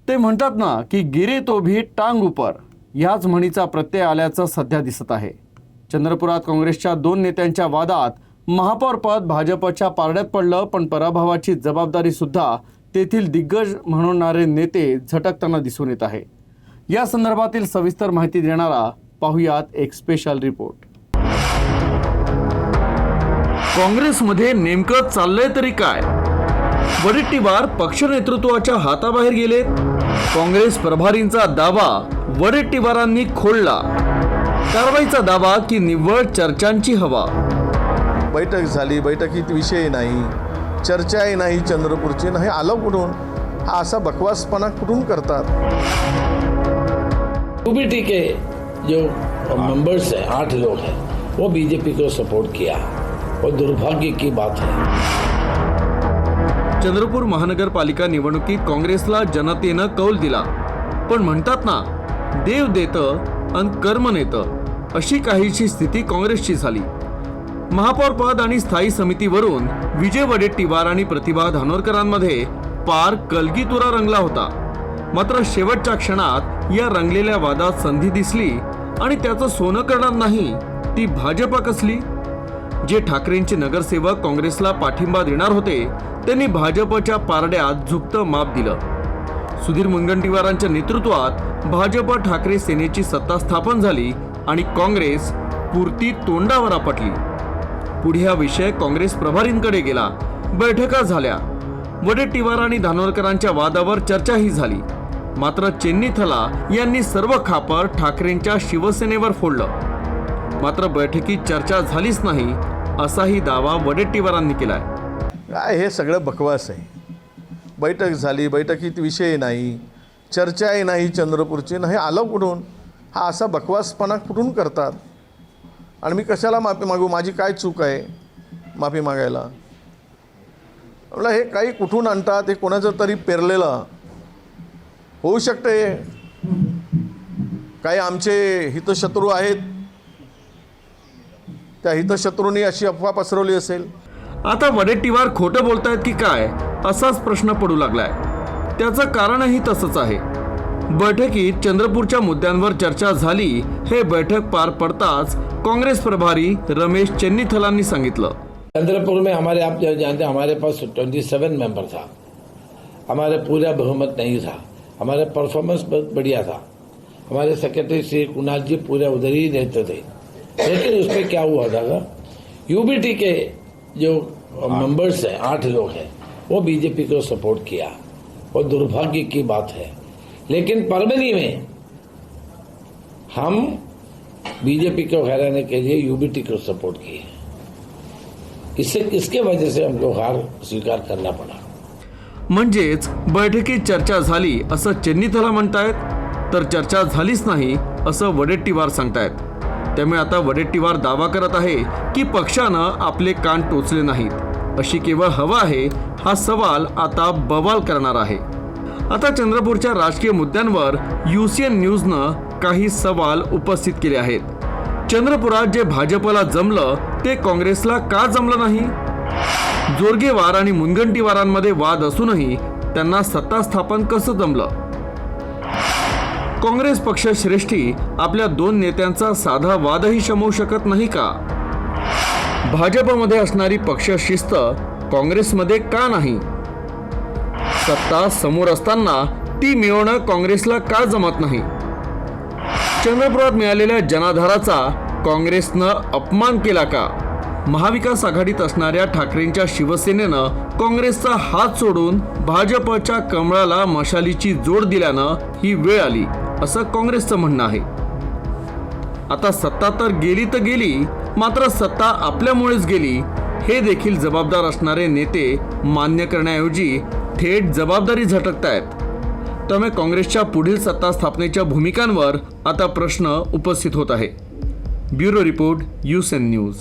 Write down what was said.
ते म्हणतात ना की गिरे तो भी टांग ऊपर, ह्याच म्हणीचा प्रत्यय आल्याचं सध्या दिसत आहे। चंद्रपुरात काँग्रेसच्या दोन नेत्यांच्या वादात महापौर पद भाजपच्या पारड्यात पडलं, पण पराभवाची जबाबदारी सुद्धा तेथील दिग्गज म्हणणारे नेते झटकताना दिसून येत आहे। या संदर्भातील सविस्तर माहिती देणारा पाहुयात एक स्पेशल रिपोर्ट। काँग्रेसमध्ये नेमकं चाललंय तरी काय? वडेट्टीवार पक्ष नेतृत्वाच्या हाताबाहेर गेलेत। काँग्रेस प्रभारींचा दावा वडेट्टीवारांनी खोडला। कारवाईचा दावा की निव्वळ चर्चांची हवा? बैठक झाली, बैठकीत विषय नाही, चर्चाही नाही, चंद्रपूरची नाही, आलं कुठून? हा असा बकवासपणा कुठून करतात? यूबीटी के जो मेंबर्स हैं, 8 लोग हैं, वो बीजेपी को सपोर्ट किया और दुर्भाग्य की बात है। चंद्रपूर महानगरपालिका निवडणुकीत काँग्रेसला जनतेनं कौल दिला, पण म्हणतात ना देव देतं आणि कर्म नेतं, अशी काहीशी स्थिती काँग्रेसची झाली। महापौर पद आणि स्थायी समितीवरून विजय वडेट्टीवार आणि प्रतिभा धानोरकरांमध्ये पार कलगीतुरा रंगला होता। मात्र शेवटच्या क्षणात या रंगलेल्या वादात संधी दिसली आणि त्याचं सोनं करणार नाही ती भाजपा कसली? जे ठाकरेंचे नगरसेवक काँग्रेसला पाठिंबा देणार होते त्यांनी भाजपच्या पारड्यात झुकतं माप दिलं। सुधीर मुनगंटीवारांच्या नेतृत्वात भाजप ठाकरे सेनेची सत्ता स्थापन झाली आणि काँग्रेस पुरती तोंडावर आपटली। पुढे हा विषय काँग्रेस प्रभारींकडे गेला, बैठका झाल्या, वडेट्टीवार आणि धानोरकरांच्या वादावर चर्चाही झाली। मात्र चेन्नीथला यांनी सर्व खापर ठाकरेंच्या शिवसेनेवर फोडलं। मात्र बैठकीत चर्चा झालीच नाही असाही दावा वडेट्टीवारांनी केलाय। काय हे सगळं बकवास आहे। बैठक झाली, बैठकीत विषय नाही, चर्चाही नाही, चंद्रपूरची नाही, आलं कुठून? हा असा बकवासपणा कुठून करतात? आणि मी कशाला माफी मागू? माझी काय चूक आहे माफी मागायला? आपलं हे काही कुठून आणतात? हे कोणाचं तरी पेरलेलं होऊ शकते। काही आमचे हितशत्रू आहेत, त्या हितशत्रूंनी अशी अफवा पसरवली असेल। आता वडेट्टीवार खोटं बोलतायत की काय असाच प्रश्न पडू लागलाय। त्याचं कारणही तसंच आहे। बैठकीत चंद्रपूरच्या मुद्द्यांवर चर्चा झाली हे बैठक पार पडताच काँग्रेस प्रभारी रमेश चेन्नीथलांनी सांगितलं। चंद्रपुर में हमारे, आप जानते हैं, हमारे पास 27 मेंबर था, हमारे पूरा बहुमत नहीं था, हमारे परफॉर्मेंस बहुत बढ़िया था, हमारे सेक्रेटरी श्री कुणाल जी पूरे उधर ही रहते थे। लेकिन उसमें क्या हुआ था, यूबीटी के जो मेंबर्स हैं, 8 लोग हैं, वो बीजेपी को सपोर्ट किया और दुर्भाग्य की बात है। लेकिन परभनी में हम बीजेपी को हराने के लिए यूबीटी को सपोर्ट किए, इसके वजह से हमको हार स्वीकार करना पड़ा। म्हणजेच बैठकीत चर्चा झाली असं चेन्नीथला म्हणतायत, तर चर्चा झालीच नाही असं वडेट्टीवार सांगतायत। त्यामुळे आता वडेट्टीवार दावा करत आहे की पक्षानं आपले कान टोचले नाहीत, अशी केवळ हवा आहे। हा सवाल आता बवाल करणार आहे। आता चंद्रपूरच्या राजकीय मुद्द्यांवर UCN न्यूजनं काही सवाल उपस्थित केले आहेत। चंद्रपुरात जे भाजपला जमलं ते काँग्रेसला का जमलं नाही? जोरगेवार आणि मुनगंटीवारांमध्ये वाद असूनही त्यांना सत्ता स्थापन कसं जमलं? काँग्रेस पक्ष श्रेष्ठी आपल्या दोन नेत्यांचा साधा वादही शमवू शकत नाही का? भाजपमध्ये असणारी पक्ष शिस्त काँग्रेसमध्ये का नाही? सत्ता समोर असताना ती मिळवणं काँग्रेसला का जमत नाही? चंद्रपुरात मिळालेल्या जनाधाराचा काँग्रेसनं अपमान केला का? महाविकास आघाडीत असणाऱ्या ठाकरेंच्या शिवसेनेनं काँग्रेसचा हात सोडून भाजपच्या कमळाला मशालीची जोड दिल्यानं ही वेळ आली असं काँग्रेसचं म्हणणं आहे। आता सत्ता तर गेली, मात्र सत्ता आपल्यामुळेच गेली हे देखील जबाबदार असणारे नेते मान्य करण्याऐवजी थेट जबाबदारी झटकतायत। त्यामुळे काँग्रेसच्या पुढील सत्ता स्थापनेच्या भूमिकांवर आता प्रश्न उपस्थित होत आहे। Bureau report, UCN news.